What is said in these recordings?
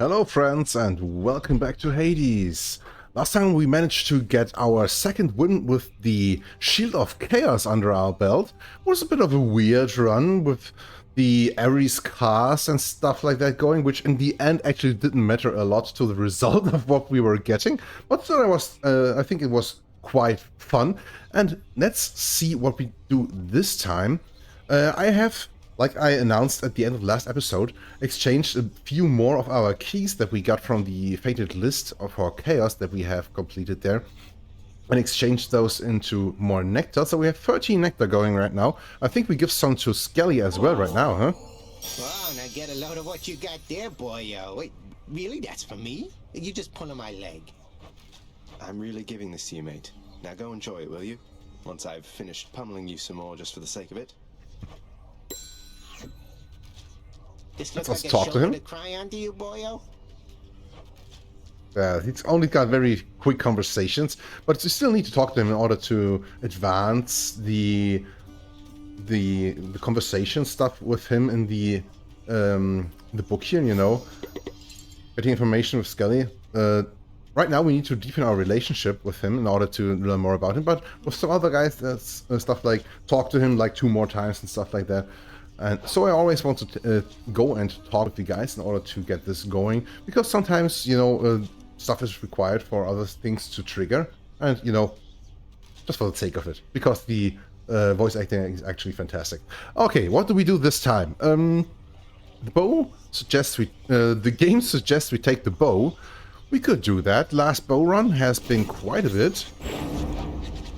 Hello friends and welcome back to Hades. Last time we managed to get our second win with the Shield of Chaos under our belt. It was a bit of a weird run with the Ares cast and stuff like that going, which in the end actually didn't matter a lot to the result of what we were getting. But still, I think it was quite fun. And let's see what we do this time. I have, like I announced at the end of last episode, exchanged a few more of our keys that we got from the fated list of our chaos that we have completed there, and exchanged those into more nectar. So we have 13 nectar going right now. I think we give some to Skelly as well right now, huh? Wow, now get a load of what you got there, boyo. Wait, really? That's for me? You just pulling my leg. I'm really giving this to you, mate. Now go enjoy it, will you? Once I've finished pummeling you some more just for the sake of it. This looks Let's like talk a to shoulder him. to cry on to you, boyo. He's only got very quick conversations, but you still need to talk to him in order to advance the conversation stuff with him in the book here, you know. Getting information with Skelly. Right now we need to deepen our relationship with him in order to learn more about him, but with some other guys, that's stuff like talk to him like 2 more times and stuff like that. And so I always want to go and talk with the guys in order to get this going, because sometimes, you know, stuff is required for other things to trigger, and, you know, just for the sake of it, because the voice acting is actually fantastic. Okay, what do we do this time? The bow suggests the game suggests we take the bow. We could do that. Last bow run has been quite a bit.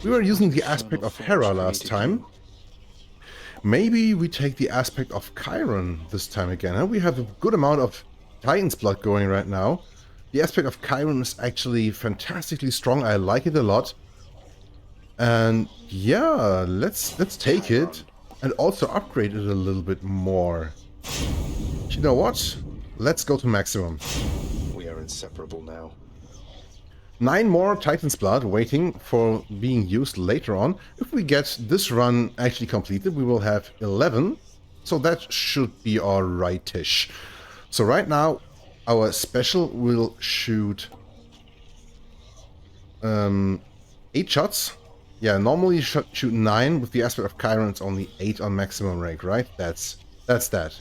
We were using the aspect of Hera last time. Maybe we take the aspect of Chiron this time again. Huh? We have a good amount of Titan's blood going right now. The aspect of Chiron is actually fantastically strong. I like it a lot. And yeah, let's take it and also upgrade it a little bit more. You know what? Let's go to maximum. We are inseparable now. 9 more Titan's blood waiting for being used later on. If we get this run actually completed, we will have 11. So that should be alright-ish. So right now, our special will shoot 8 shots. Yeah, normally you should shoot 9. With the aspect of Chiron, it's only 8 on maximum rank, right? That's that.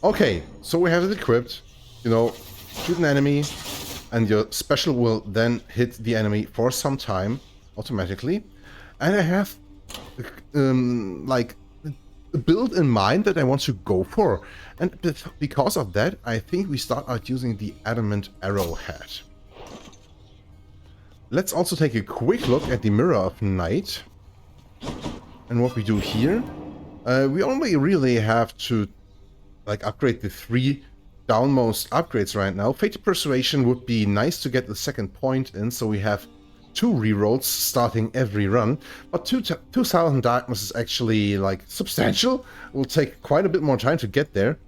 Okay, so we have it equipped. You know, shoot an enemy, and your special will then hit the enemy for some time automatically. And I have like a build in mind that I want to go for, and because of that I think we start out using the adamant arrowhead. Let's also take a quick look at the Mirror of Night and what we do here. We only really have to like upgrade the 3 downmost upgrades right now. Fated Persuasion would be nice to get the second point in, so we have 2 rerolls starting every run. But 2000 Darkness is actually like substantial. It will take quite a bit more time to get there.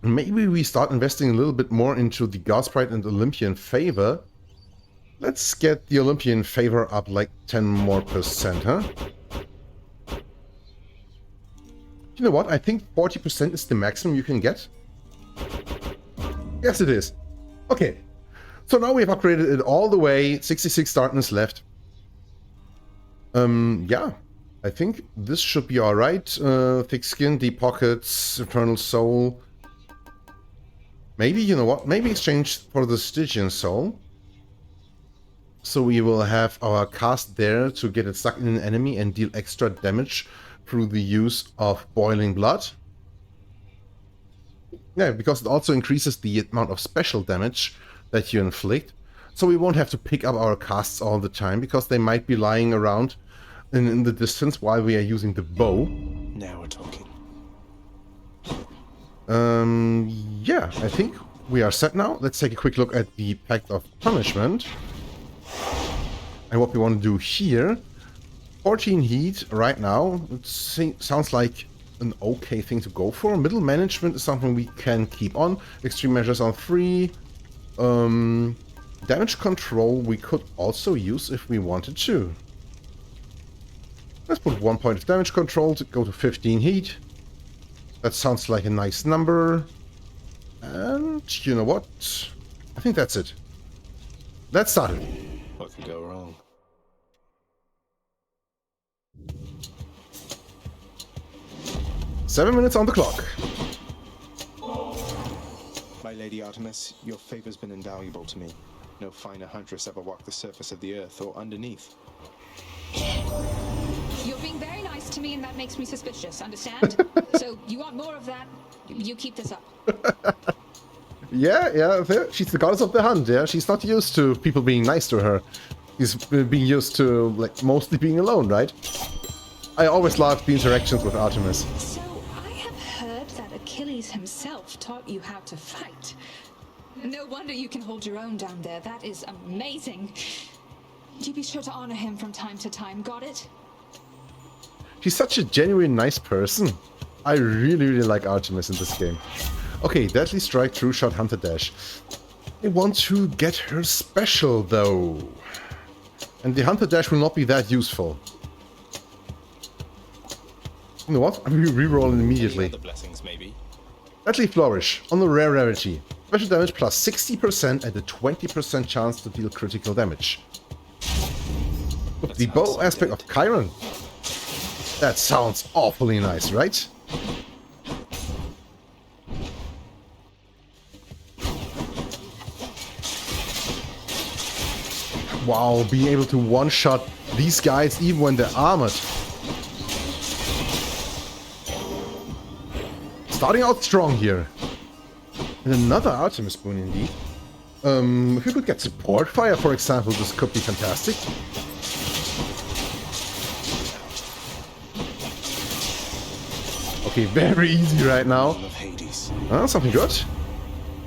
Maybe we start investing a little bit more into the Godsprite and Olympian Favor. Let's get the Olympian Favor up like 10 more %, huh? You know what? I think 40% is the maximum you can get. Yes, it is. Okay. So now we've upgraded it all the way. 66 darkness left. Yeah. I think this should be alright. Thick skin, deep pockets, eternal soul. Maybe, you know what? Maybe exchange for the Stygian soul. So we will have our cast there to get it stuck in an enemy and deal extra damage through the use of boiling blood. Yeah, because it also increases the amount of special damage that you inflict. So we won't have to pick up our casts all the time, because they might be lying around in the distance while we are using the bow. Now we're talking. Yeah, I think we are set now. Let's take a quick look at the Pact of Punishment. And what we want to do here. 14 heat right now. It sounds like an okay thing to go for. Middle management is something we can keep on. Extreme measures on 3. Damage control we could also use if we wanted to. Let's put 1 point of damage control to go to 15 heat. That sounds like a nice number. And you know what? I think that's it. Let's start it. What could go wrong? Seven minutes on the clock. My Lady Artemis, your favor's been invaluable to me. No finer huntress ever walked the surface of the earth or underneath. You're being very nice to me, and that makes me suspicious, understand? So, you want more of that? You keep this up. Yeah, she's the goddess of the hunt, yeah? She's not used to people being nice to her. She's being used to, like, mostly being alone, right? I always loved the interactions with Artemis. So, I have heard that Achilles himself taught you how to fight. No wonder you can hold your own down there. That is amazing. You be sure to honor him from time to time, got it? She's such a genuine nice person. I really like Artemis in this game. Okay, Deadly Strike, True Shot, Hunter Dash. I want to get her special though. And the Hunter Dash will not be that useful. You know what? I'm re-rolling immediately. Other blessings, maybe. Deadly Flourish, on the rare rarity. Special damage plus 60% and a 20% chance to deal critical damage. With the bow aspect of Chiron. That sounds awfully nice, right? Wow, being able to one-shot these guys even when they're armored. Starting out strong here. And another Artemis boon indeed. If we could get support fire, for example, this could be fantastic. Okay, very easy right now. Something good.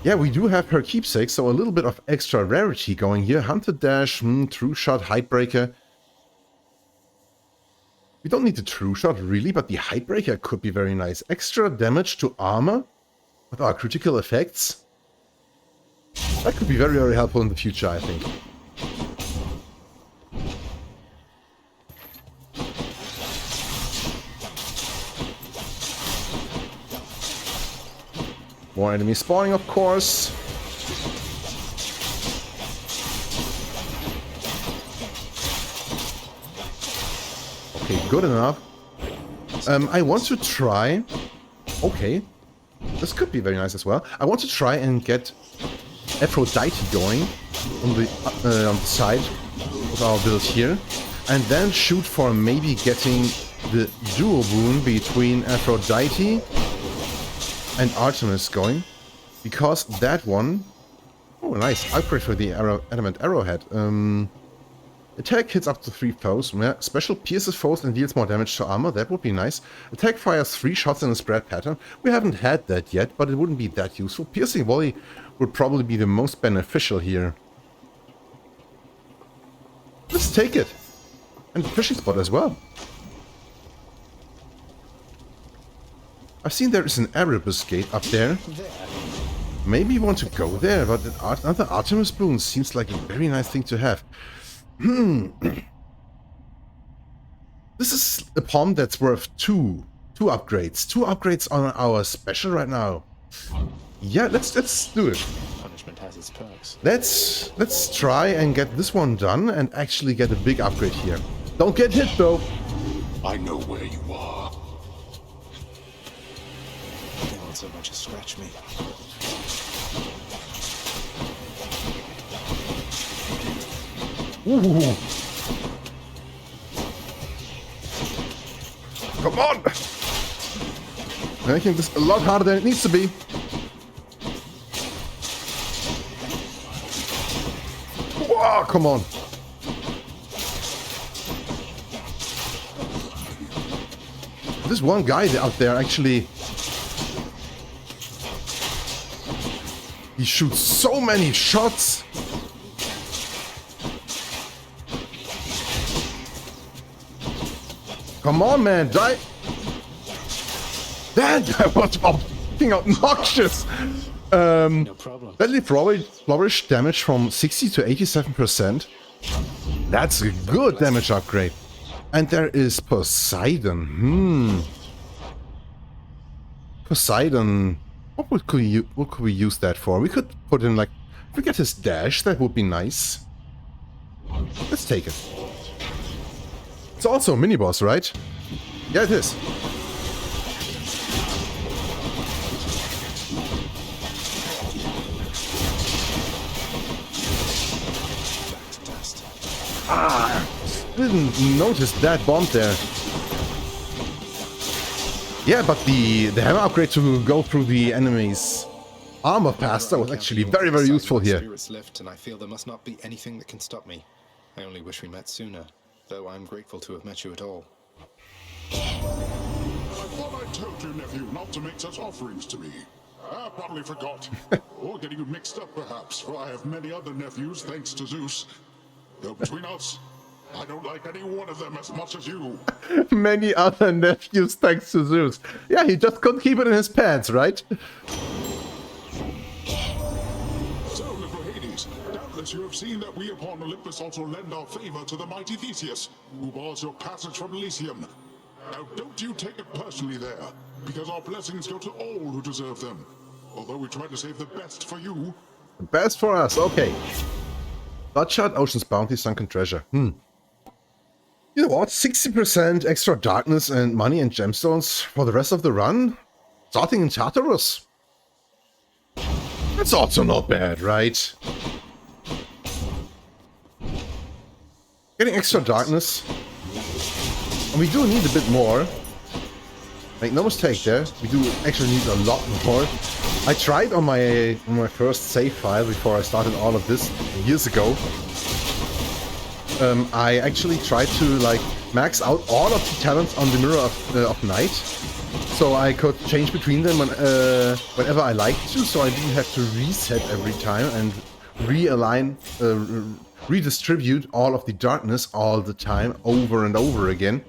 Yeah, we do have her keepsake, so a little bit of extra rarity going here. Hunter Dash, True Shot, Hidebreaker. We don't need the True Shot really, but the Hidebreaker could be very nice. Extra damage to armor with our critical effects. That could be very helpful in the future, I think. More enemies spawning, of course. Okay, good enough. I want to try... Okay. This could be very nice as well. I want to try and get Aphrodite going on the side of our build here. And then shoot for maybe getting the dual boon between Aphrodite and Artemis going, because that one... Oh, nice. Upgrade for the adamant arrowhead. Attack hits up to 3 foes. Special pierces foes and deals more damage to armor. That would be nice. Attack fires 3 shots in a spread pattern. We haven't had that yet, but it wouldn't be that useful. Piercing volley would probably be the most beneficial here. Let's take it. And fishing spot as well. I've seen there is an Erebus gate up there. Maybe you want to go there, but another Artemis boon seems like a very nice thing to have. This is a palm that's worth two upgrades. 2 upgrades on our special right now. Yeah, let's do it. Punishment has its perks. Let's try and get this one done and actually get a big upgrade here. Don't get hit though. I know where you are. They won't so much as scratch me. Ooh. Come on! Making this a lot harder than it needs to be. Wow, come on. This one guy out there actually... He shoots so many shots. Come on, man, die! That was fucking obnoxious! No problem. Deadly Flourish damage from 60 to 87%. That's a good damage upgrade. And there is Poseidon. Poseidon. What could we use that for? We could put in, like, if we get his dash, that would be nice. Let's take it. It's also a mini-boss, right? Yeah, it is. Ah, didn't notice that bomb there. Yeah, but the hammer upgrade to go through the enemy's armor faster was actually very, very useful here. Spirits lift, and I feel there must not be anything that can stop me. I only wish we met sooner, though I'm grateful to have met you at all. I thought I told you, nephew, not to make such offerings to me. I probably forgot. Or getting you mixed up, perhaps, for I have many other nephews, thanks to Zeus. Though between us, I don't like any one of them as much as you. Many other nephews thanks to Zeus. Yeah, he just couldn't keep it in his pants, right? So, little Hades, doubtless you have seen that we upon Olympus also lend our favor to the mighty Theseus, who bars your passage from Elysium. Now, don't you take it personally there, because our blessings go to all who deserve them. Although we try to save the best for you. The best for us, okay. Bloodshot, Ocean's Bounty, Sunken Treasure. You know what? 60% extra darkness and money and gemstones for the rest of the run? Starting in Tartarus. That's also not bad, right? Getting extra darkness. And we do need a bit more. Make no mistake there. We do actually need a lot more. I tried on my first save file before I started all of this years ago. I actually tried to like max out all of the talents on the Mirror of Night, so I could change between them whenever I liked to, so I didn't have to reset every time and realign, redistribute all of the darkness all the time over and over again.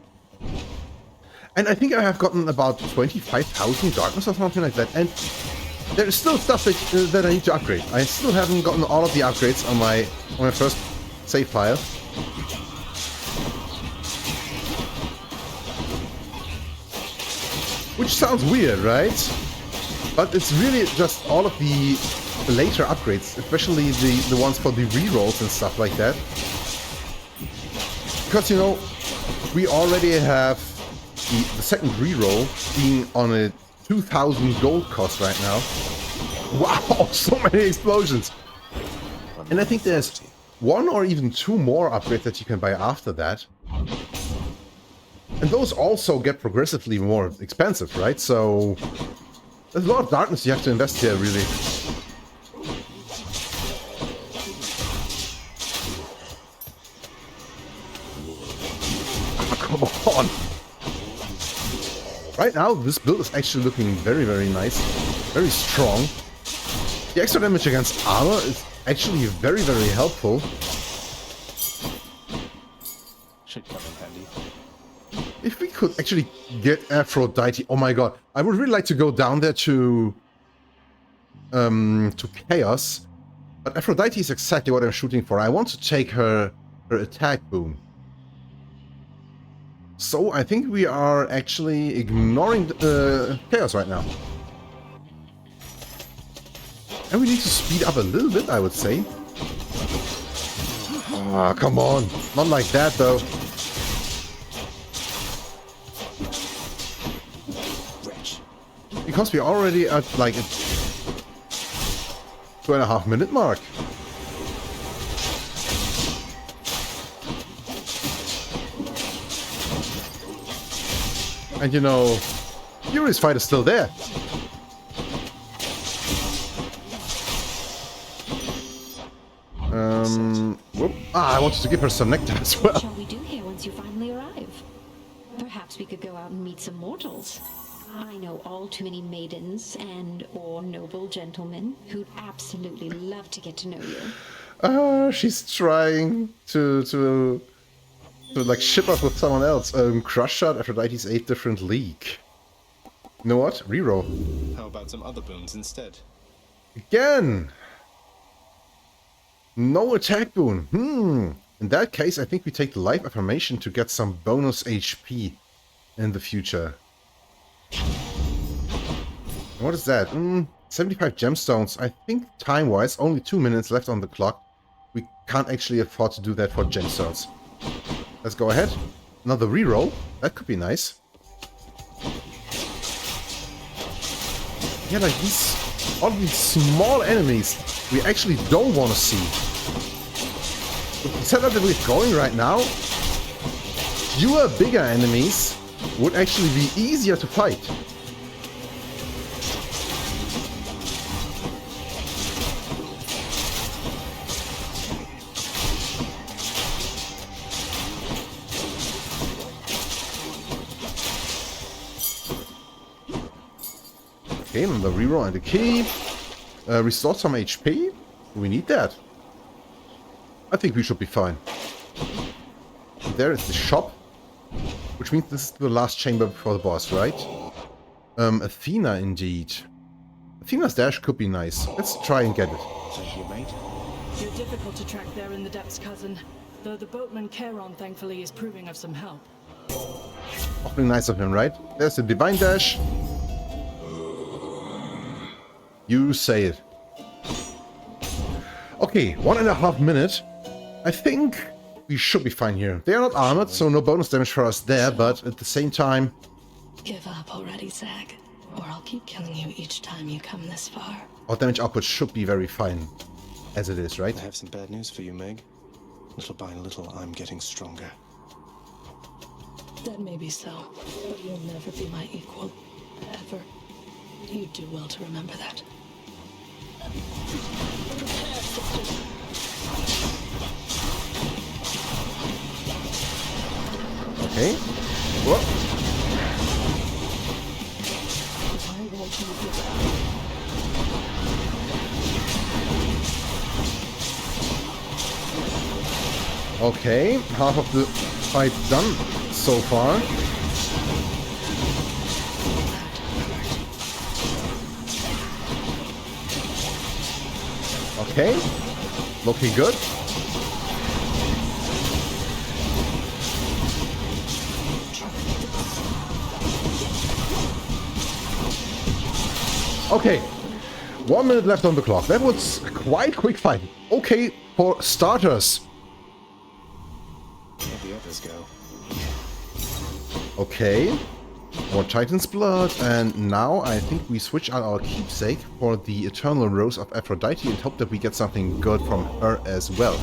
And I think I have gotten about 25,000 darkness or something like that, and there is still stuff that I need to upgrade. I still haven't gotten all of the upgrades on my first save file. Which sounds weird, right? But it's really just all of the later upgrades, especially the ones for the rerolls and stuff like that. Because, you know, we already have the second reroll being on a 2,000 gold cost right now. Wow, so many explosions! And I think there's one or even two more upgrades that you can buy after that. And those also get progressively more expensive, right? So there's a lot of darkness you have to invest here, really. Oh, come on! Right now, this build is actually looking very, very nice. Very strong. The extra damage against armor is actually very, very helpful. Should come in handy. If we could actually get Aphrodite, oh my god, I would really like to go down there to Chaos, but Aphrodite is exactly what I'm shooting for. I want to take her attack boon. So I think we are actually ignoring Chaos right now. And we need to speed up a little bit, I would say. Ah, come on. Not like that, though. Because we're already at, like, a 2.5 minute mark. And, you know, Fury's fight is still there. Whoop. Ah, I wanted to give her some nectar as well. What shall we do here once you finally arrive? Perhaps we could go out and meet some mortals. I know all too many maidens or noble gentlemen who'd absolutely love to get to know you. She's trying to like ship us with someone else. Crush Shot, Aphrodite's 8 different league. You know what? Reroll. How about some other boons instead? Again! No attack boon. In that case, I think we take the life affirmation to get some bonus HP in the future. What is that? 75 gemstones. I think time-wise, only 2 minutes left on the clock. We can't actually afford to do that for gemstones. Let's go ahead. Another reroll. That could be nice. Yeah, like all these small enemies we actually don't want to see. With the setup that we're going right now, fewer bigger enemies would actually be easier to fight. Okay, another reroll and a key. Restore some HP. Do we need that? I think we should be fine. There is the shop, which means this is the last chamber before the boss, right? Athena, indeed. Athena's dash could be nice. Let's try and get it. Thank you, mate. You're difficult to track there in the depths, cousin. Though the boatman Charon, thankfully, is proving of some help. Awfully nice of him, right? There's the divine dash. You say it. Okay, 1.5 minutes. I think we should be fine here. They are not armored, so no bonus damage for us there, but at the same time... Give up already, Zag, or I'll keep killing you each time you come this far. our damage output should be very fine as it is, right? I have some bad news for you, Meg. Little by little, I'm getting stronger. That may be so, but you'll never be my equal. Ever. You do well to remember that. Okay. Whoa. I won't leave you. Okay, half of the fight done so far. Okay, looking good. Okay, 1 minute left on the clock. That was quite quick fight. Okay, for starters. Let the others go. Okay, more Titan's Blood, and now I think we switch out our keepsake for the Eternal Rose of Aphrodite and hope that we get something good from her as well.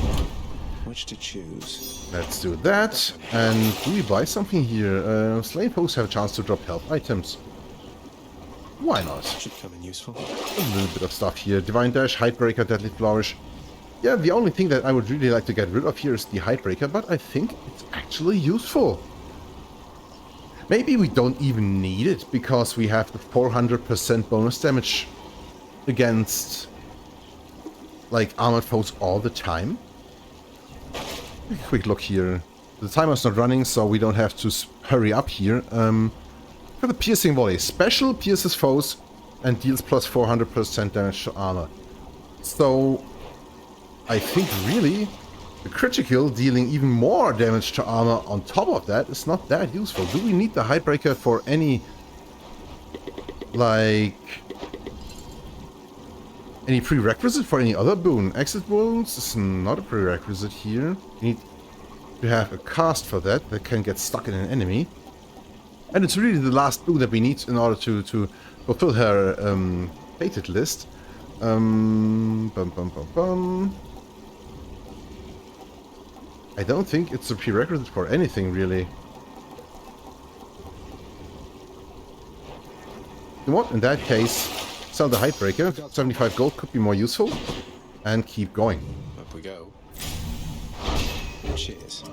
Which to choose? Let's do that. And do we buy something here? Slain foes have a chance to drop health items. Why not? Should come in useful. A little bit of stuff here. Divine Dash, Hidebreaker, Deadly Flourish. Yeah, the only thing that I would really like to get rid of here is the Hidebreaker, but I think it's actually useful. Maybe we don't even need it, because we have the 400% bonus damage against, like, armored foes all the time. Take a quick look here. The timer's not running, so we don't have to hurry up here. For the Piercing Volley. Special pierces foes and deals plus 400% damage to armor. So, I think really, the critical dealing even more damage to armor on top of that is not that useful. Do we need the Hidebreaker for any, like, any prerequisite for any other boon? Exit wounds is not a prerequisite here. You need to have a cast for that can get stuck in an enemy. And it's really the last boon that we need in order to fulfill her fated list. I don't think it's a prerequisite for anything, really. You know what? In that case, sell the Hidebreaker. 75 gold could be more useful. And keep going. Up we go. Cheers.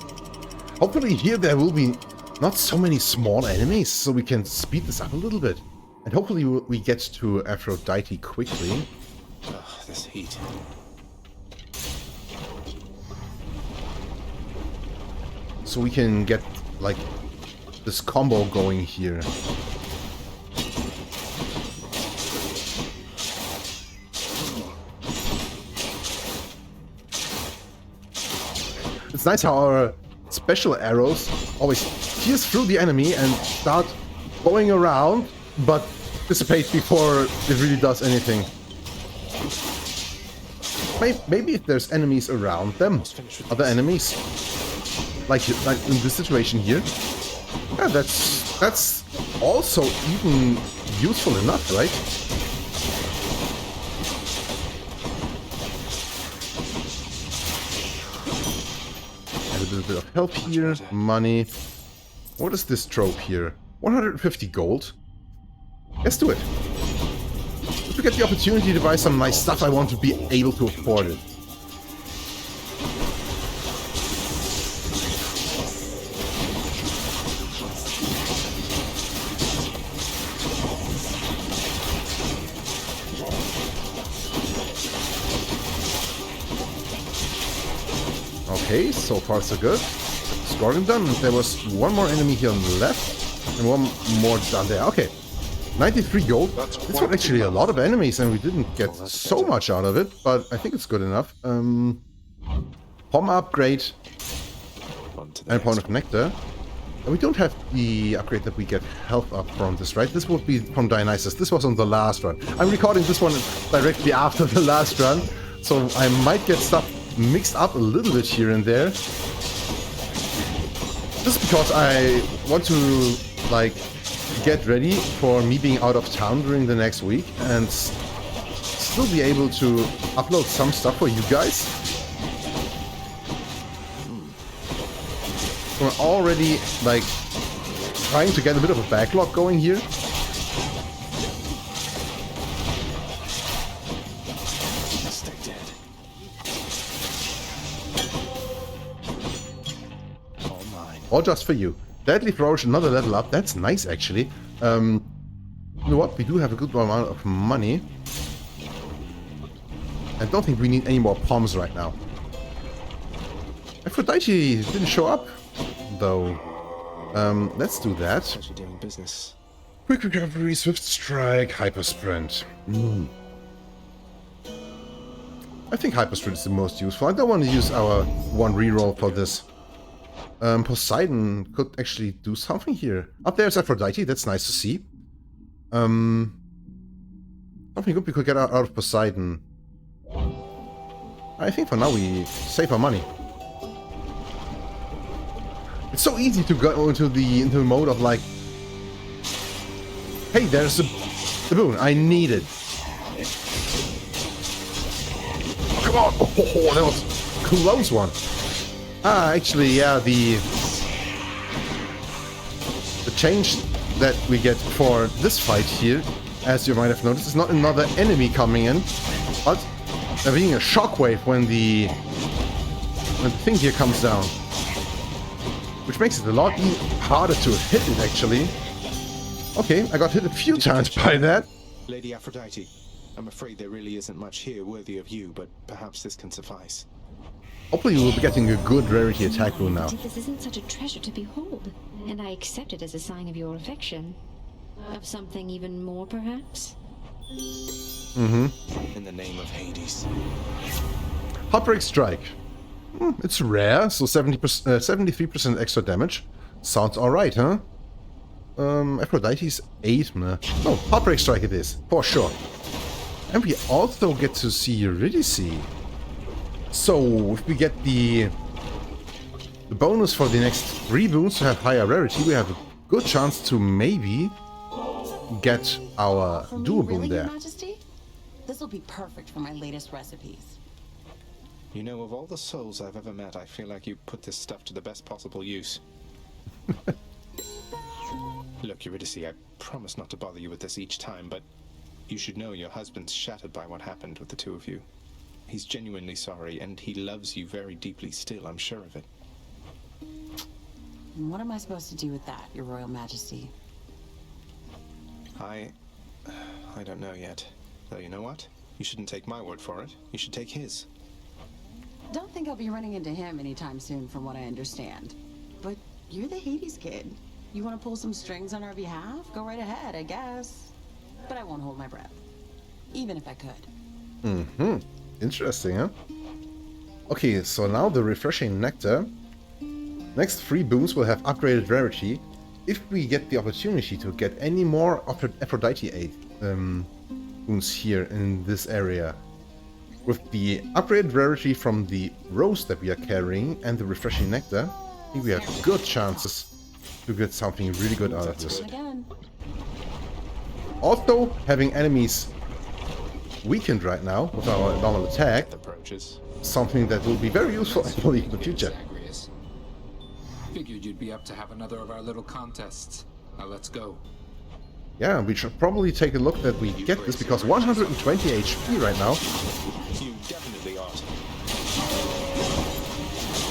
Hopefully here there will be not so many small enemies, so we can speed this up a little bit. And hopefully we get to Aphrodite quickly. Ugh, this heat. So we can get, like, this combo going here. It's nice how our special arrows always pierce through the enemy and start going around, but dissipate before it really does anything. Maybe if there's enemies around them, other enemies, like in this situation here, yeah, that's also even useful enough, right? And a little bit of help here, money. What is this trope here? 150 gold. Let's do it. If we get the opportunity to buy some nice stuff, I want to be able to afford it. Okay, so far so good. Scoring done. There was one more enemy here on the left and one more down there. Okay. 93 gold. This was actually a lot of enemies and we didn't get so much out of it, but I think it's good enough. Bomb upgrade and point of connector. And we don't have the upgrade that we get health up from this, right? This would be from Dionysus. This was on the last run. I'm recording this one directly after the last run, so I might get stuff mixed up a little bit here and there. Just because I want to, like, get ready for me being out of town during the next week and still be able to upload some stuff for you guys. We're already, like, trying to get a bit of a backlog going here. All just for you. Deadly Flourish, another level up. That's nice, actually. You know what? We do have a good amount of money. I don't think we need any more palms right now. Aphrodite didn't show up, though. Let's do that. How's you doing business? Quick recovery, swift strike, hyper sprint. I think hyper sprint is the most useful. I don't want to use our one reroll for this. Poseidon could actually do something here. Up there's Aphrodite, that's nice to see. Something good we could get out of Poseidon. I think for now we save our money. It's so easy to go into the mode of like, hey, there's the boon, I need it. Oh, come on! Oh, that was a close one. Ah, actually, yeah, the change that we get for this fight here, as you might have noticed, is not another enemy coming in, but there being a shockwave when the thing here comes down. Which makes it a lot harder to hit it, actually. Okay, I got hit a few times by that. Lady Aphrodite, I'm afraid there really isn't much here worthy of you, but perhaps this can suffice. Hopefully we'll be getting a good rarity attack rune now. This isn't such a treasure to behold, and I accept it as a sign of your affection. Of something even more, perhaps? In the name of Hades. Heartbreak Strike. It's rare, so 73% extra damage. Sounds alright, huh? Aphrodite's 8, no, Heartbreak Strike it is, for sure. And we also get to see Eurydice. So, if we get the bonus for the next 3 boons to have higher rarity, we have a good chance to maybe get our dual boon really, there. Your Majesty? This will be perfect for my latest recipes. You know, of all the souls I've ever met, I feel like you put this stuff to the best possible use. Look, Eurydice, I promise not to bother you with this each time, but you should know your husband's shattered by what happened with the two of you. He's genuinely sorry, and he loves you very deeply still, I'm sure of it. And what am I supposed to do with that, Your Royal Majesty? I don't know yet. Though you know what? You shouldn't take my word for it. You should take his. Don't think I'll be running into him anytime soon, from what I understand. But you're the Hades kid. You want to pull some strings on our behalf? Go right ahead, I guess. But I won't hold my breath. Even if I could. Interesting, huh? Okay, so now the refreshing nectar. Next 3 boons will have upgraded rarity. if we get the opportunity to get any more Aphrodite aid wounds here in this area, with the upgraded rarity from the rose that we are carrying and the refreshing nectar, I think we have good chances to get something really good out of this. Also, having enemies weakened right now with our normal attack, something that will be very useful, I believe, in the future. Figured you'd be up to have another of our little contests. Now let's go. Yeah, we should probably take a look that we get this, because 120 HP right now You definitely ought.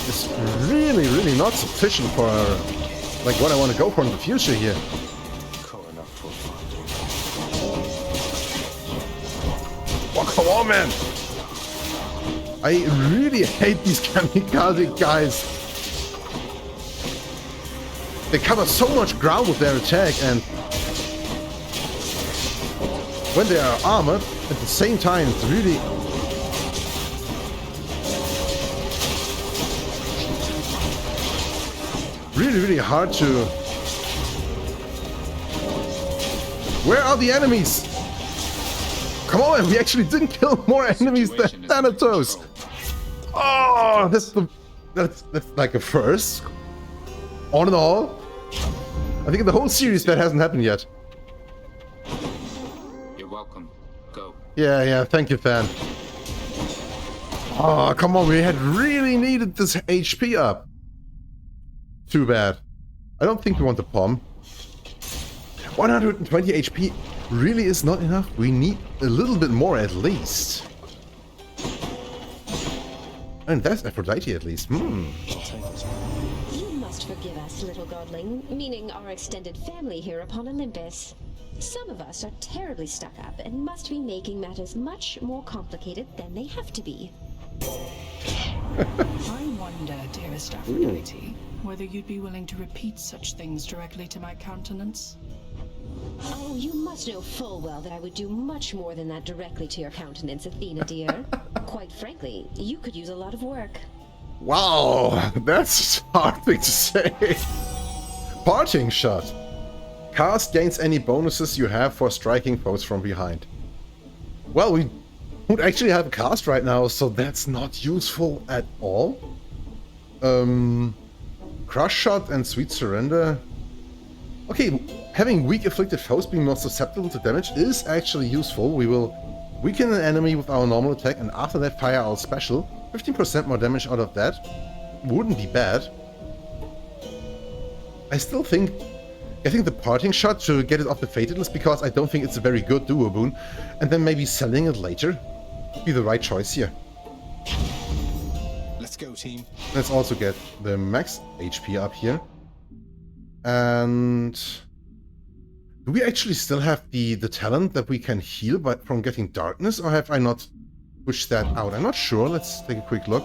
is really not sufficient for like what I want to go for in the future here. Oh, come on, man! I really hate these kamikaze guys. They cover so much ground with their attack, and when they are armored, at the same time, it's really hard to... Where are the enemies? Come on, we actually didn't kill more enemies than Thanatos. Oh, that's like a first. All in all, I think in the whole series that hasn't happened yet. You're welcome. Go. Yeah, thank you, Than. Oh, come on, we had really needed this HP up. Too bad. I don't think we want the POM. 120 HP really is not enough. We need a little bit more at least. And that's Aphrodite at least. You must forgive us, little godling, meaning our extended family here upon Olympus. Some of us are terribly stuck up and must be making matters much more complicated than they have to be. I wonder, dearest Aphrodite, whether you'd be willing to repeat such things directly to my countenance. Oh, you must know full well that I would do much more than that directly to your countenance, Athena dear. Quite frankly, you could use a lot of work. Wow, that's a hard thing to say. Parting shot. Cast gains any bonuses you have for striking foes from behind. Well, we don't actually have a cast right now, so that's not useful at all. Crush shot and sweet surrender. Okay, having weak afflicted foes being more susceptible to damage is actually useful. We will weaken an enemy with our normal attack, and after that fire our special. 15% more damage out of that wouldn't be bad. I still think getting the parting shot to get it off the fated list, because I don't think it's a very good duo boon, and then maybe selling it later would be the right choice here. Let's go, team. Let's also get the max HP up here. And do we actually still have the talent that we can heal from getting darkness, or have I not pushed that out? I'm not sure. Let's take a quick look.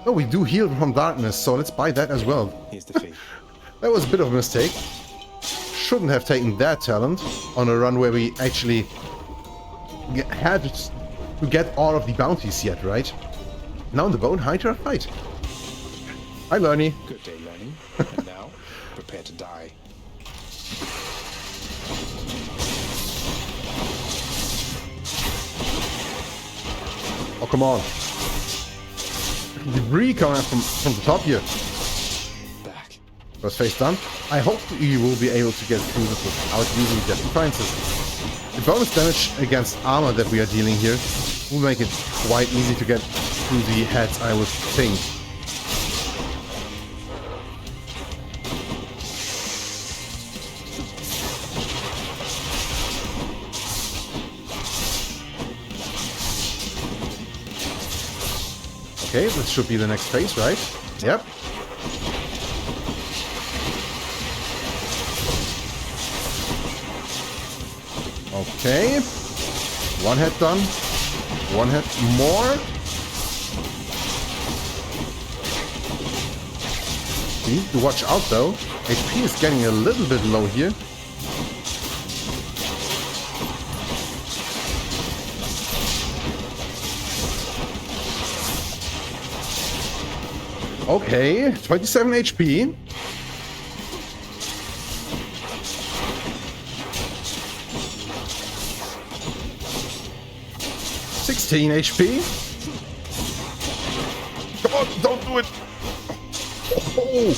Oh, we do heal from darkness, so let's buy that as well. Here's the fee. That was a bit of a mistake. Shouldn't have taken that talent on a run where we actually had to get all of the bounties yet, right? Now in the Bone Hydra fight. Hi, Lernie. Good day, Lenny. And now, prepare to die. Oh, come on. Debris coming from the top here. Back. First face done. I hope you will be able to get through this without using Death Defiances. The bonus damage against armor that we are dealing here will make it quite easy to get through the heads, I would think. Okay, this should be the next phase, right? Yep. Okay. One head done. One head more. We need to watch out though. HP is getting a little bit low here. Okay, 27 HP. 16 HP. Come on, don't do it. Oh.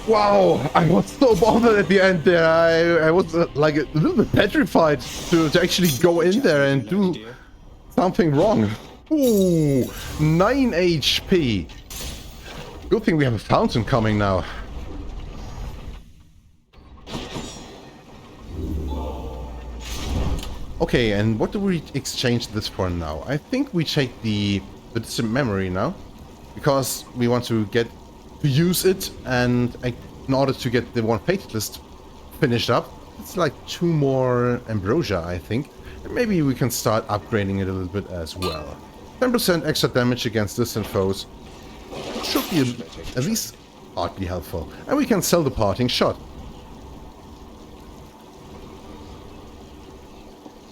Wow, I was so bothered at the end there. I was like a little bit petrified to actually go in there and do something wrong. Ooh, 9 HP. Good thing we have a fountain coming now. Okay, and what do we exchange this for now? I think we take the distant memory now, because we want to use it, and in order to get the one fated list finished up, it's like 2 more ambrosia, I think. And maybe we can start upgrading it a little bit as well. 10% extra damage against distant foes should be at least partly helpful. And we can sell the parting shot.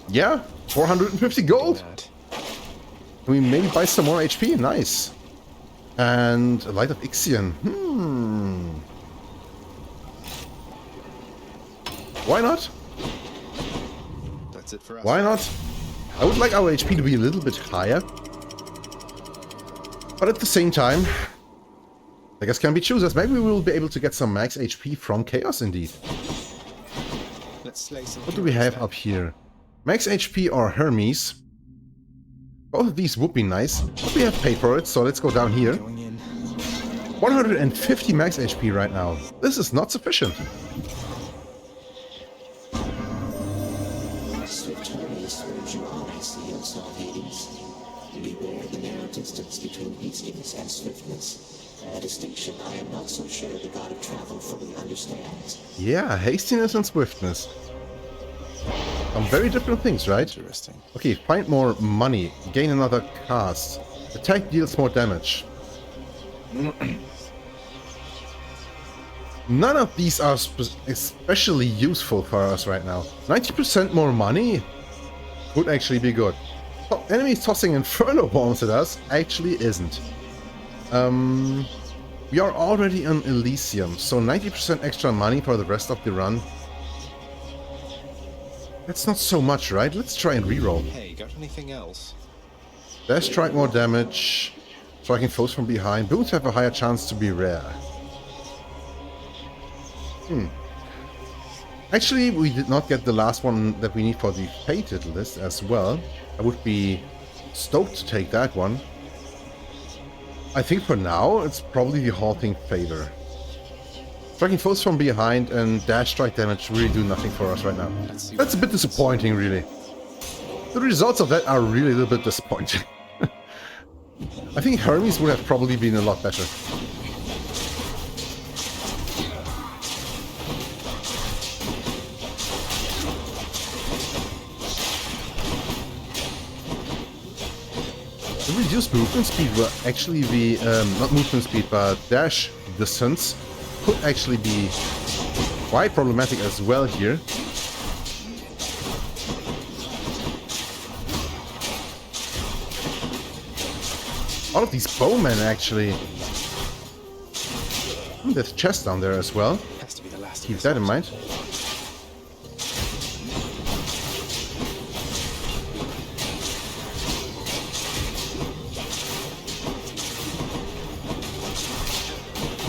Yeah, 450 gold. Can we maybe buy some more HP? Nice. And a Light of Ixion. Why not? That's it for us. Why not? I would like our HP to be a little bit higher. But at the same time, I guess can be choosers. Maybe we will be able to get some max HP from Chaos indeed. Let's slay some. What do we have up here? Max HP or Hermes? Both of these would be nice, but we have paid for it, so let's go down here. 150 max HP right now. This is not sufficient. Swift Hermes urge you on, I see, and saw Hades. Beware the narrow distance between hastiness and swiftness. A distinction I am not so sure the god of travel fully understands. Yeah, hastiness and swiftness. Some very different things, right? Interesting. Okay, find more money. Gain another cast. Attack deals more damage. None of these are especially useful for us right now. 90% more money would actually be good. Enemies tossing Inferno bombs at us actually isn't. We are already on Elysium, so 90% extra money for the rest of the run. That's not so much, right? Let's try and reroll. Hey, got anything else? Dash strike more damage. Striking foes from behind. Boots have a higher chance to be rare. Actually, we did not get the last one that we need for the fated list as well. I would be stoked to take that one. I think for now, it's probably the halting favor. Striking foes from behind and dash strike damage really do nothing for us right now. That's a bit disappointing, really. The results of that are really a little bit disappointing. I think Hermes would have probably been a lot better. The reduced movement speed will actually be, not movement speed, but dash distance could actually be quite problematic as well here. All of these bowmen actually. There's a chest down there as well. Keep that in mind.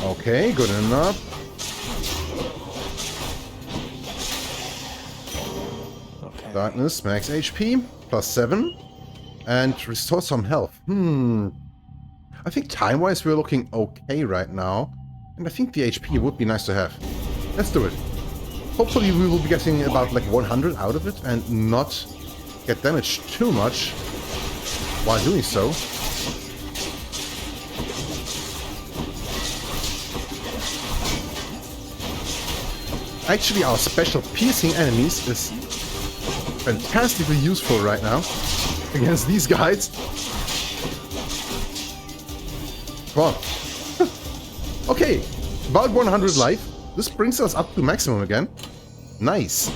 Okay, good enough. Okay. Darkness, max HP, +7. And restore some health. I think time-wise we're looking okay right now. And I think the HP would be nice to have. Let's do it. Hopefully we will be getting about like 100 out of it and not get damaged too much while doing so. Actually, our special piercing enemies is fantastically useful right now against these guys. Come on. Okay, about 100 life. This brings us up to maximum again. Nice.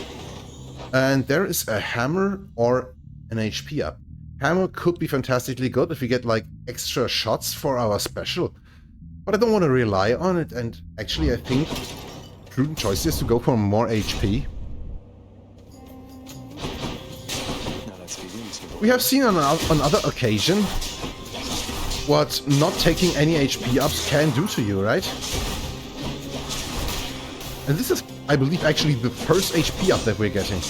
And there is a hammer or an HP up. Hammer could be fantastically good if we get like extra shots for our special. But I don't want to rely on it, and actually I think prudent choice is to go for more HP. Let's be reasonable. We have seen on other occasion what not taking any HP ups can do to you, right? And this is, I believe, actually the first HP up that we're getting.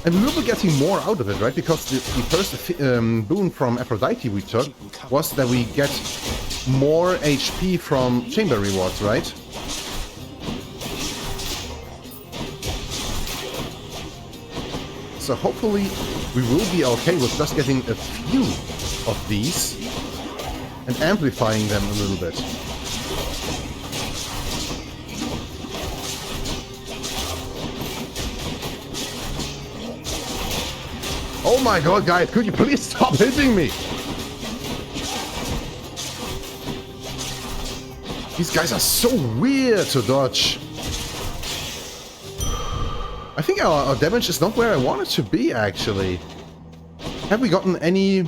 And we will be getting more out of it, right? Because the first boon from Aphrodite we took was that we get more HP from chamber rewards, right? So hopefully we will be okay with just getting a few of these and amplifying them a little bit. Oh my god, guys, could you please stop hitting me? These guys are so weird to dodge. I think our damage is not where I want it to be, actually. Have we gotten any,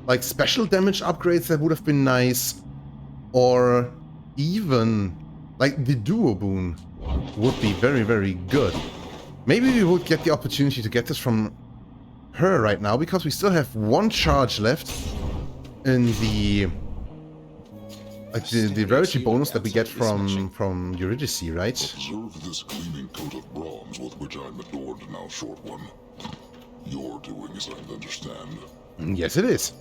like, special damage upgrades that would have been nice? Or even, like, the duo boon would be very, very good. Maybe we would get the opportunity to get this from her right now, because we still have one charge left in the, like, the rarity bonus that we get from Eurydice, right? Observe this gleaming coat of bronze with which I'm adored now, short one. Your doing, as I understand. Yes, it is.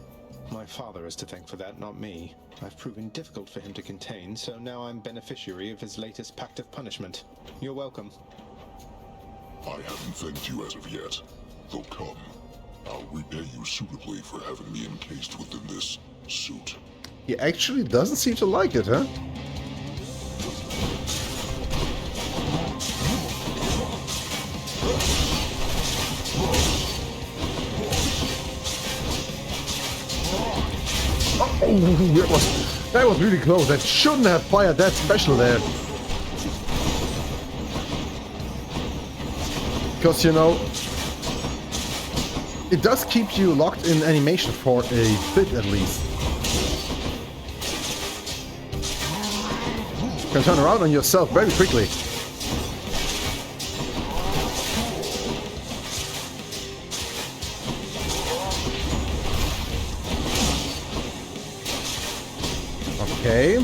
My father is to thank for that, not me. I've proven difficult for him to contain, so now I'm beneficiary of his latest pact of punishment. You're welcome. I haven't thanked you as of yet. Though come, I'll repay you suitably for having me encased within this suit. He actually doesn't seem to like it, huh? Oh, that was really close. That shouldn't have fired that special there. Because, you know, it does keep you locked in animation for a bit at least. You can turn around on yourself very quickly. Okay.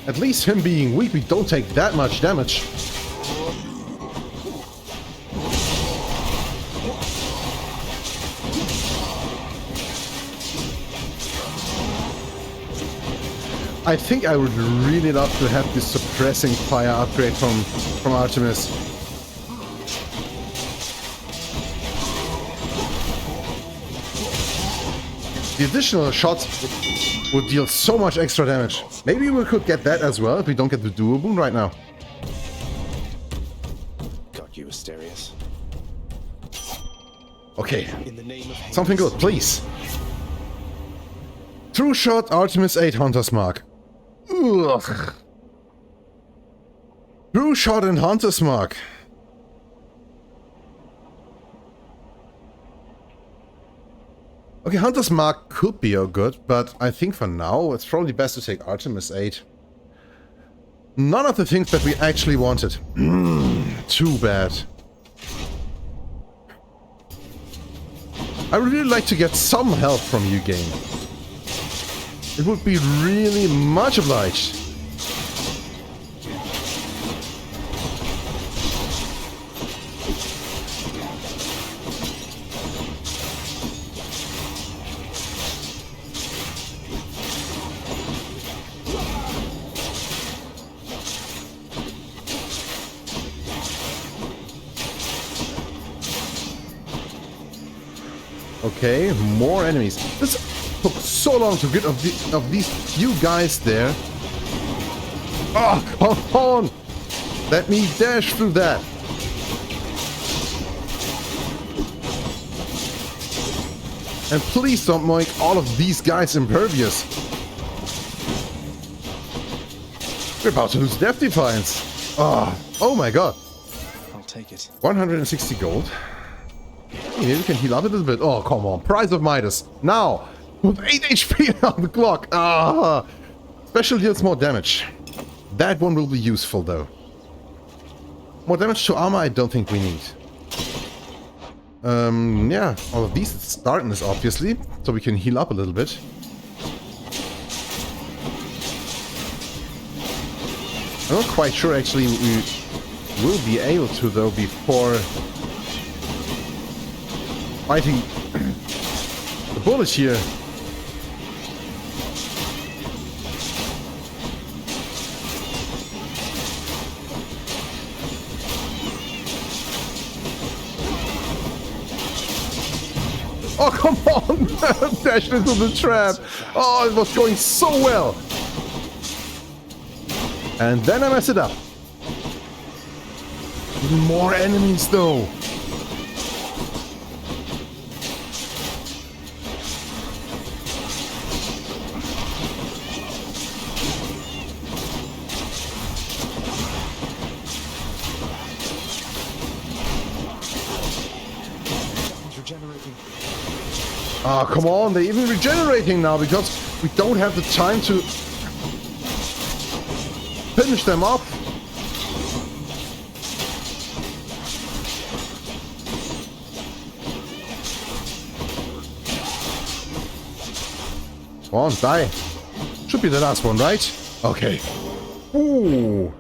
At least him being weak, we don't take that much damage. I think I would really love to have this suppressing fire upgrade from Artemis. The additional shots would deal so much extra damage. Maybe we could get that as well if we don't get the duo boon right now. Got you, Asterius. Okay. In the name of Something good, please. True shot, Artemis 8 Hunter's Mark. Ugh. True shot and Hunter's Mark. Okay, Hunter's Mark could be good, but I think for now it's probably best to take Artemis 8. None of the things that we actually wanted. Too bad. I would really like to get some help from you, game. It would be really much obliged. Okay, more enemies. This took so long to get of these few guys there. Oh, come on! Let me dash through that. And please don't make all of these guys impervious. We're about to lose Death Defiance. Oh my god. I'll take it. 160 gold. Maybe we can heal up a little bit. Oh, come on. Prize of Midas. Now, with 8 HP on the clock. Special deals more damage. That one will be useful, though. More damage to armor I don't think we need. Yeah, all of these it's darkness obviously, so we can heal up a little bit. I'm not quite sure actually we will be able to though before fighting the bullet here. Oh, come on! Dash into the trap! Oh, it was going so well! And then I mess it up. Even more enemies though! Ah, come on, they're even regenerating now because we don't have the time to finish them off. Come on, die. Should be the last one, right? Okay. Ooh.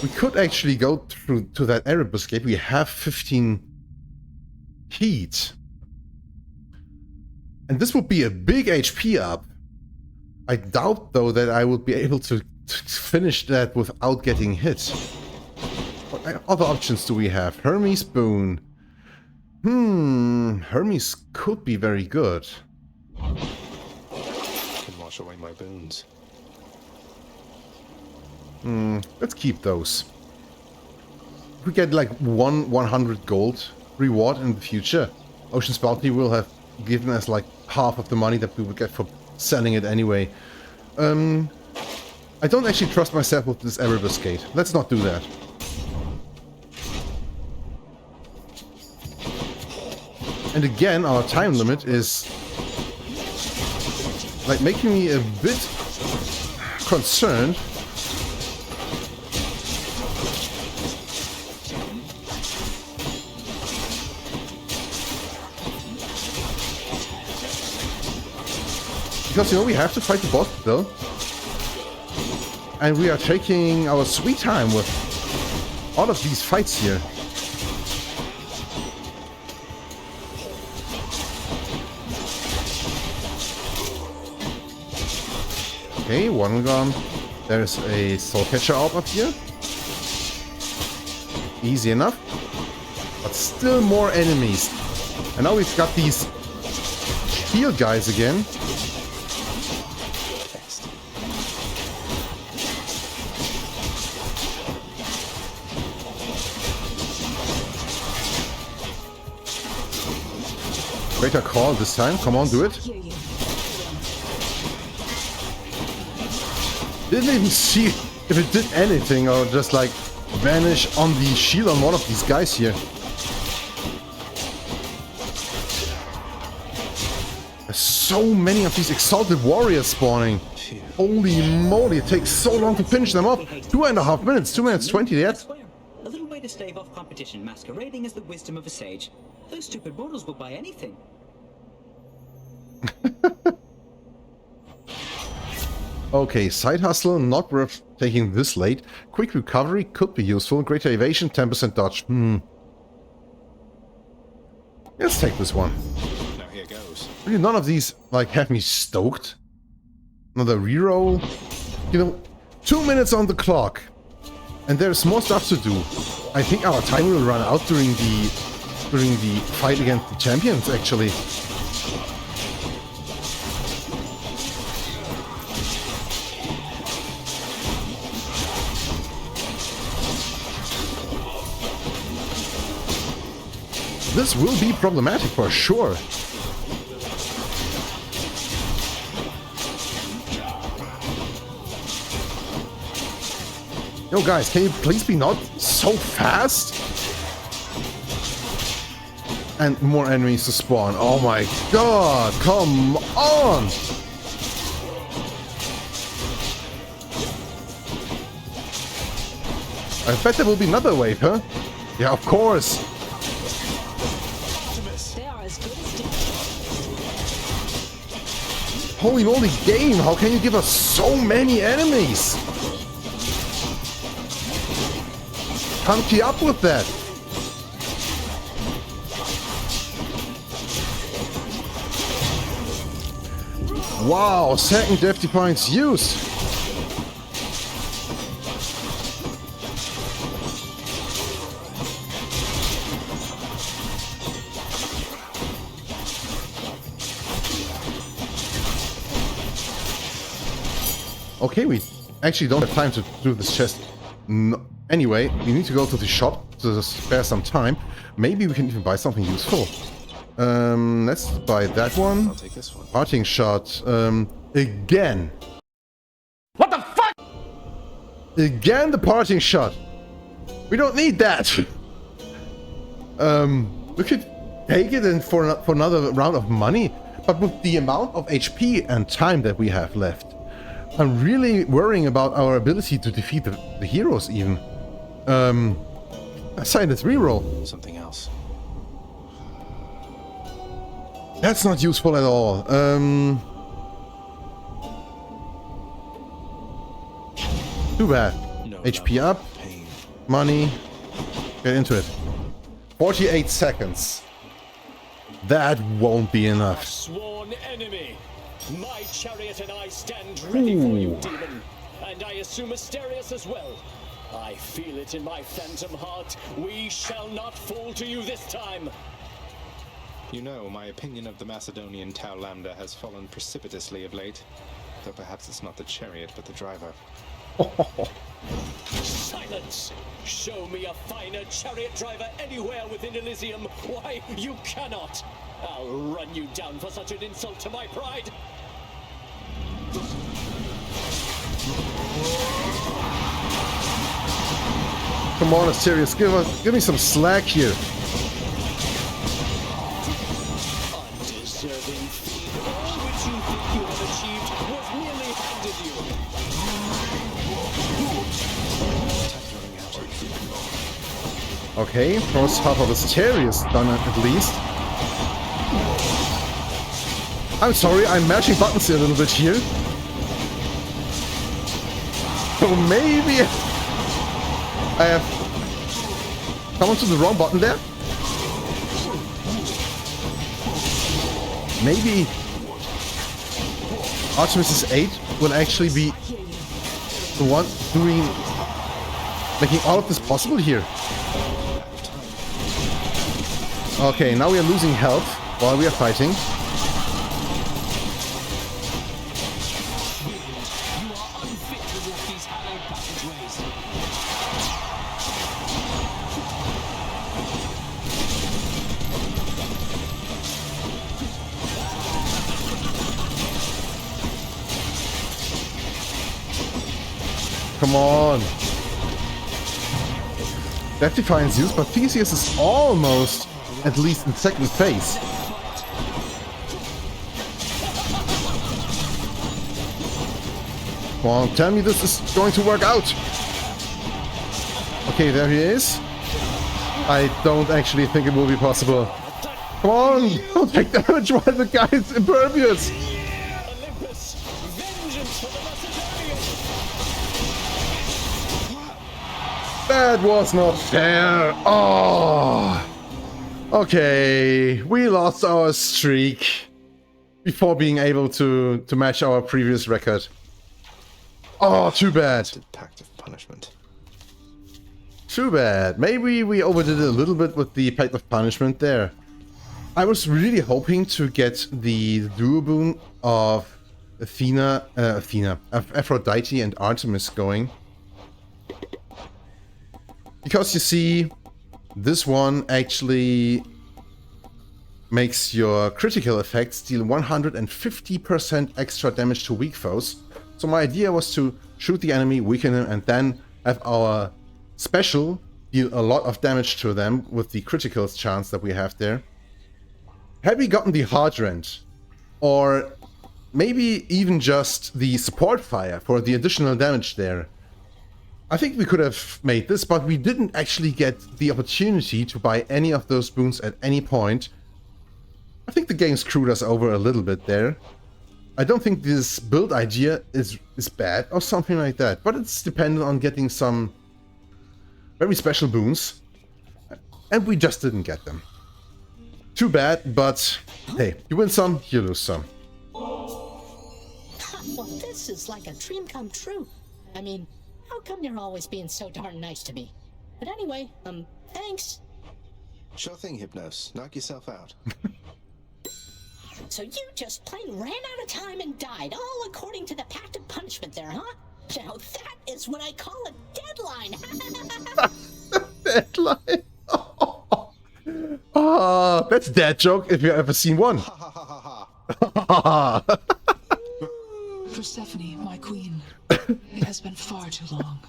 We could actually go through to that Erebus gate. We have 15 heat. And this would be a big HP up. I doubt, though, that I would be able to finish that without getting hit. What other options do we have? Hermes Boon. Hermes could be very good. Can wash away my boons. Let's keep those. If we get like 100 gold reward in the future, Ocean's Bounty will have given us like half of the money that we would get for selling it anyway. I don't actually trust myself with this Erebus gate. Let's not do that. And again, our time limit is like making me a bit concerned. Because, you know, we have to fight the boss still. And we are taking our sweet time with all of these fights here. Okay, one gone. There's a soul catcher orb up here. Easy enough. But still more enemies. And now we've got these shield guys again. Greater call this time. Come on, do it. Didn't even see if it did anything or just like vanish on the shield on one of these guys here. There's so many of these exalted warriors spawning. Holy moly, it takes so long to finish them off. 2.5 minutes, 2 minutes 20 yet. A little way to stave off competition masquerading as the wisdom of a sage. Those stupid mortals will buy anything. Okay, side hustle, not worth taking this late. Quick recovery could be useful. Greater evasion, 10% dodge. Let's take this one. Now here goes. Really, none of these like have me stoked. Another reroll. You know, 2 minutes on the clock. And there's more stuff to do. I think our time will run out during the fight against the champions, actually. This will be problematic for sure. Yo guys, can you please be not so fast? And more enemies to spawn. Oh my god, come on! I bet there will be another wave, huh? Yeah, of course. They are as good as dead. Holy moly, game! How can you give us so many enemies? Can't keep up with that. Wow, second Death Defiance used. Okay, we actually don't have time to do this chest. No. Anyway, we need to go to the shop to spare some time. Maybe we can even buy something useful. Let's buy that one. I'll take this one. Parting shot. Again. What the fuck? Again the parting shot. We don't need that. We could take it in for another round of money, but with the amount of HP and time that we have left, I'm really worrying about our ability to defeat the heroes even. Aside this reroll. Something else. That's not useful at all. Too bad. No, HP no, up. pain. Money. Get into it. 48 seconds. That won't be enough. Sworn enemy. My chariot and I stand ready for you, demon. And I assume Asterius as well. I feel it in my phantom heart. We shall not fall to you this time. You know, my opinion of the Macedonian Tau Lambda has fallen precipitously of late. Though perhaps it's not the chariot, but the driver. Silence! Show me a finer chariot driver anywhere within Elysium. Why, you cannot! I'll run you down for such an insult to my pride! Come on, Asterius, give me some slack here. Undeserving fiend, all which you think you have achieved was merely handed you. Okay, first half of Asterius done at least. I'm sorry, I'm mashing buttons here a little bit here. So maybe I have come onto the wrong button there. Maybe Artemis 8 will actually be the one making all of this possible here. Okay, now we are losing health while we are fighting. Come on. Death Defiance used, but Theseus is almost at least in second phase. Come on, tell me this is going to work out. Okay, there he is. I don't actually think it will be possible. Come on, don't take damage while the guy is impervious. Olympus, vengeance for the Macedonians! That was not fair. Oh. Okay, we lost our streak before being able to match our previous record. Oh, too bad. Pact of punishment. Too bad. Maybe we overdid it a little bit with the Pact of Punishment there. I was really hoping to get the duo boon of Aphrodite and Artemis going. Because you see, this one actually makes your critical effects deal 150% extra damage to weak foes. So my idea was to shoot the enemy, weaken him, and then have our special deal a lot of damage to them with the critical chance that we have there. Had we gotten the hard rend, or maybe even just the support fire for the additional damage there, I think we could have made this, but we didn't actually get the opportunity to buy any of those boons at any point. I think the game screwed us over a little bit there. I don't think this build idea is bad or something like that, but it's dependent on getting some very special boons, and we just didn't get them. Too bad, but hey, you win some, you lose some. Well, this is like a dream come true. I mean, how come you're always being so darn nice to me? But anyway, thanks. Sure thing, Hypnos. Knock yourself out. So you just plain ran out of time and died, all according to the pact of punishment there, huh? Now that is what I call a deadline. Deadline? Oh, that's a dad joke if you've ever seen one. Persephone, my queen, it has been far too long.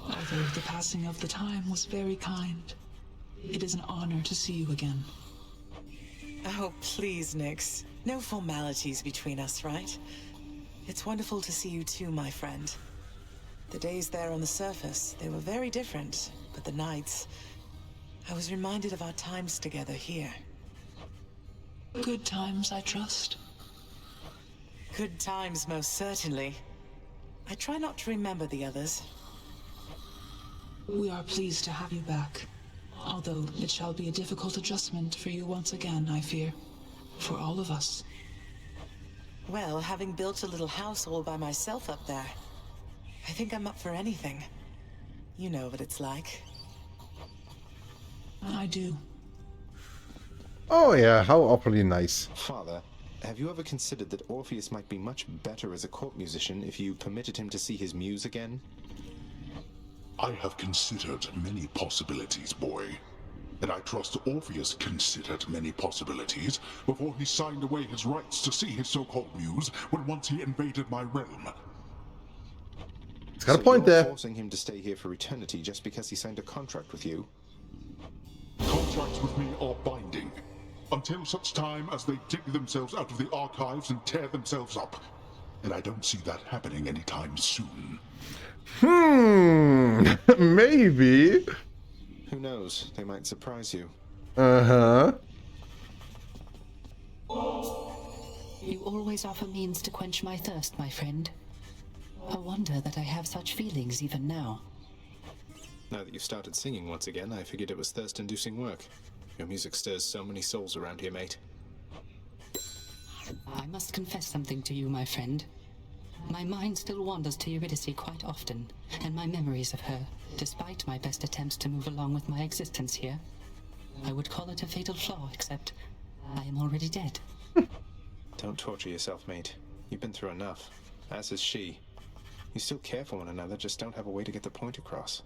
Although the passing of the time was very kind, it is an honor to see you again. Oh, please, Nyx. No formalities between us, right? It's wonderful to see you too, my friend. The days there on the surface, they were very different, but the nights... I was reminded of our times together here. Good times, I trust. Good times, most certainly. I try not to remember the others. We are pleased to have you back. Although it shall be a difficult adjustment for you once again, I fear. For all of us. Well, having built a little house all by myself up there, I think I'm up for anything. You know what it's like. I do. Oh yeah, how awfully nice. Father, have you ever considered that Orpheus might be much better as a court musician if you permitted him to see his muse again? I have considered many possibilities, boy. And I trust Orpheus considered many possibilities before he signed away his rights to see his so-called muse when once he invaded my realm. It's got a point there. Forcing him to stay here for eternity just because he signed a contract with you? Contracts with me are binding, until such time as they dig themselves out of the archives and tear themselves up. And I don't see that happening anytime soon. Maybe. Who knows? They might surprise you. Uh-huh. You always offer means to quench my thirst, my friend. A wonder that I have such feelings even now. Now that you've started singing once again, I figured it was thirst-inducing work. Your music stirs so many souls around here, mate. I must confess something to you, my friend. My mind still wanders to Eurydice quite often, and my memories of her, despite my best attempts to move along with my existence here. I would call it a fatal flaw, except I am already dead. Don't torture yourself, mate. You've been through enough, as has she. You still care for one another, just don't have a way to get the point across.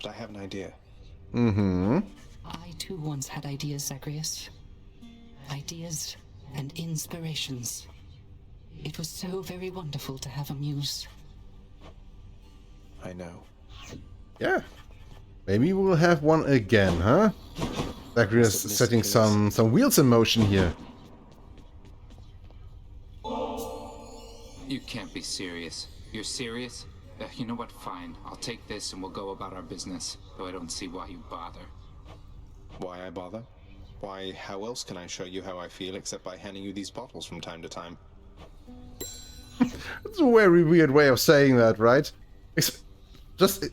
But I have an idea. Mm-hmm. I too once had ideas, Zagreus. Ideas and inspirations. It was so very wonderful to have a muse. I know. Yeah. Maybe we'll have one again, huh? Zagreus setting some wheels in motion here. You can't be serious. You're serious? You know what? Fine. I'll take this and we'll go about our business. Though I don't see why you bother. Why I bother? Why, how else can I show you how I feel except by handing you these bottles from time to time? That's a very weird way of saying that, right? Just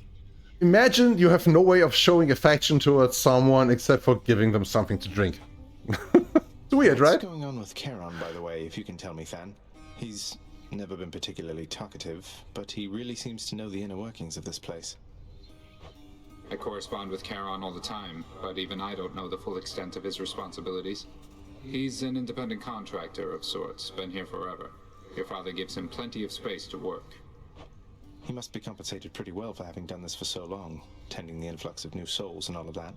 imagine you have no way of showing affection towards someone except for giving them something to drink. It's weird, right? What's going on with Charon, by the way, if you can tell me, Than? He's never been particularly talkative, but he really seems to know the inner workings of this place. I correspond with Charon all the time, but even I don't know the full extent of his responsibilities. He's an independent contractor of sorts, been here forever. Your father gives him plenty of space to work. He must be compensated pretty well for having done this for so long, tending the influx of new souls and all of that.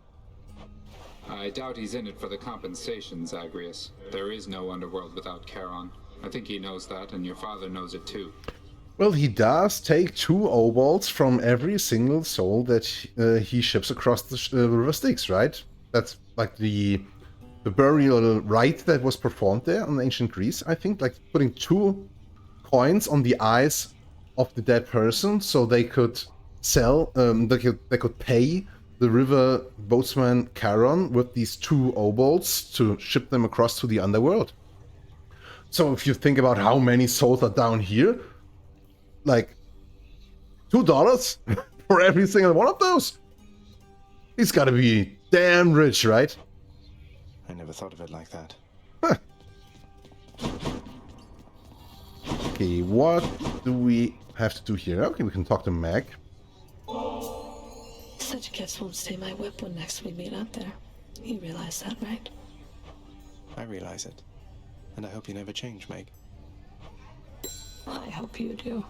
I doubt he's in it for the compensation, Zagreus. There is no underworld without Charon. I think he knows that, and your father knows it too. Well, he does take 2 obols from every single soul that he ships across the River Styx, right? That's like the burial rite that was performed there in ancient Greece, I think, like putting 2 coins on the eyes of the dead person so they could sell, they could pay the river boatsman Charon with these 2 obols to ship them across to the underworld. So if you think about how many souls are down here, like $2 for every single one of those. He's gotta be damn rich, right? I never thought of it like that. Huh. Okay, what do we have to do here? Okay, we can talk to Meg. Such gifts won't stay my whip when next we meet out there. You realize that, right? I realize it. And I hope you never change, Meg. I hope you do.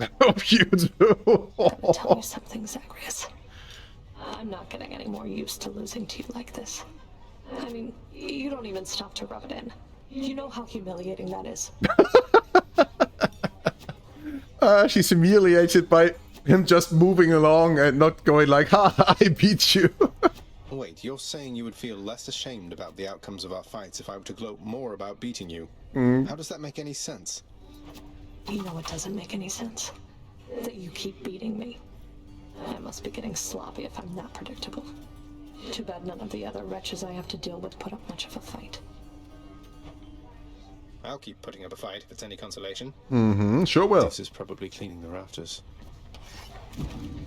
I hope you do. Gotta tell you something, Zagreus. I'm not getting any more used to losing to you like this. I mean, you don't even stop to rub it in. You know how humiliating that is. She's humiliated by him just moving along and not going like, ha, I beat you. Wait, you're saying you would feel less ashamed about the outcomes of our fights if I were to gloat more about beating you? How does that make any sense? You know it doesn't make any sense. That you keep beating me. I must be getting sloppy if I'm that predictable. Too bad none of the other wretches I have to deal with put up much of a fight. I'll keep putting up a fight if it's any consolation. Sure will. This is probably cleaning the rafters.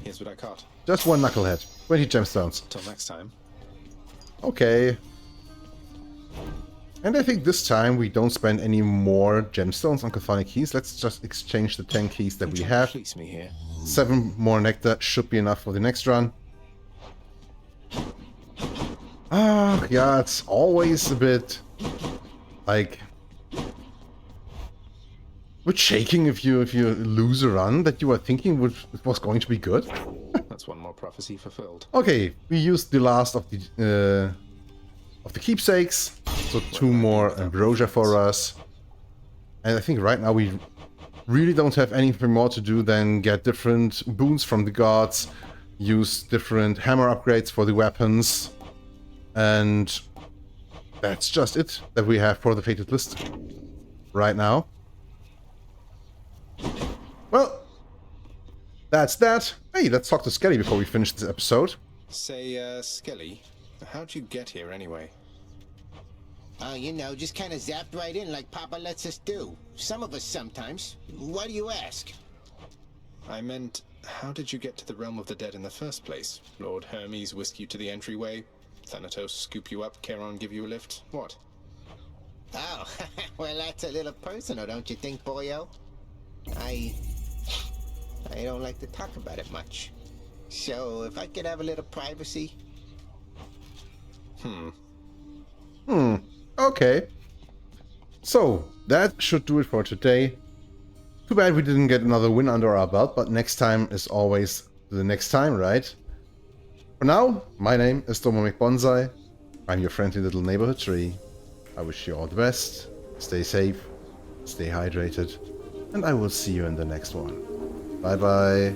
Here's what I caught. Just 1 knucklehead. 20 gemstones. Till next time. Okay. And I think this time we don't spend any more gemstones on Chthonic keys. Let's just exchange the 10 keys that we have. Fleece me here. 7 more nectar should be enough for the next run. Ah, yeah, it's always a bit like shaking if you lose a run that you were thinking was going to be good. That's one more prophecy fulfilled. Okay, we used the last of the keepsakes, so 2 more ambrosia for us. And I think right now we really don't have anything more to do than get different boons from the gods, use different hammer upgrades for the weapons, and that's just it that we have for the fated list right now. Well, that's that. Hey, let's talk to Skelly before we finish this episode. Say, Skelly, how'd you get here anyway? Oh, you know, just kind of zapped right in like Papa lets us do. Some of us sometimes. Why do you ask? I meant, how did you get to the realm of the dead in the first place? Lord Hermes whisk you to the entryway? Thanatos scoop you up, Charon give you a lift? What? Oh, well, that's a little personal, don't you think, boyo? I don't like to talk about it much. So, if I could have a little privacy... Okay. So, that should do it for today. Too bad we didn't get another win under our belt, but next time is always the next time, right? For now, my name is Dominic Bonsai. I'm your friendly little neighborhood tree. I wish you all the best. Stay safe, stay hydrated, and I will see you in the next one. Bye bye.